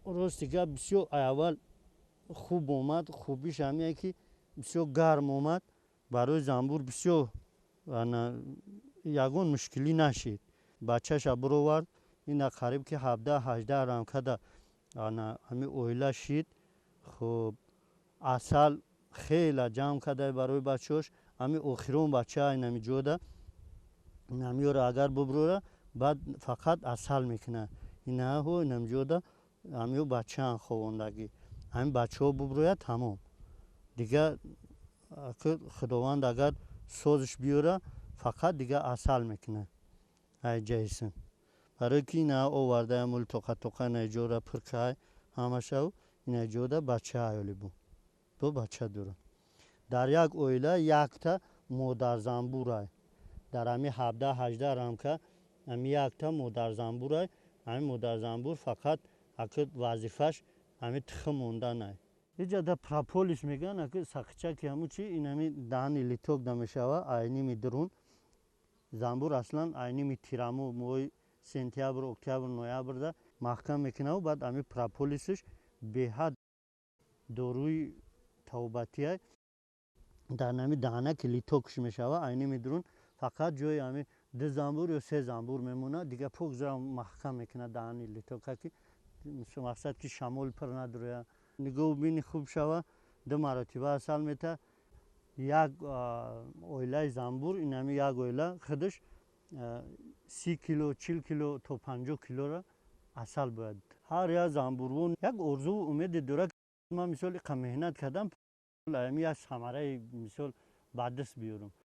рости га бисёр аввал хуб омад. Хубиш ҳамине ки бисёр гарм омад. Барои занбур бисёр ягон мушкилӣ нашид. Бачаша бировард. Ина қариб ки 17-18 рамкада ҳамин оила шид. хуб асал хеле ҷамъ карда барои бачаҳош. ҳамин охирон бача инами ҷода инамиёро агар бубурора баъд фақат асал мекунад. инаҳо инами ҷода ҳамиё бачаам ховондагӣ. ҳамин бачаҳо бубурояд тамом. Дигар худованд агар созиш биёра фақат дигар асал мекунад. ҳайҷаисын. Барое ки инаҳо овардаи мули тоқа инаи ҷода пур кай ҳамашаву инаи ҷода бача аёли бу. Бо бача дорад. Дар як оила якта модарзанбурай. Дар ҳамин 17-18 рамка ҳамин якта модарзанбурай. ҳамин модарзанбур фақат вазифаш ҳамин тухм монданай. Иҷа дар прополис мегӯянд сақичаки ҳамун чи инами даҳани литок намешава айними дурун. Занбур аслан айними тираму моҳи сентябр, октябр, ноябр да маҳкам мекунаву баъд ҳамин прополисаш беҳад доруи табобатия дар ҳамин даҳанаки литокш мешава айними дурун. Фақат ҷои ҳамин 2 занбур ё 3 занбур мемонад. Дигар пӯкза маҳкам мекунад даҳани литока ки мақсад ки шамол пур надорояд. Нигоҳу бини хуб шава 2 маротиба асал метавад. Як оилаи занбур инами як оила худаш 30 кило, 40 кило то 50 килора асал бояд. Ҳар як занбурвон як орзуву умеде дорад. Ман мисол иқа меҳнат кардам ҳамин як самараи мисол ба даст биёрам.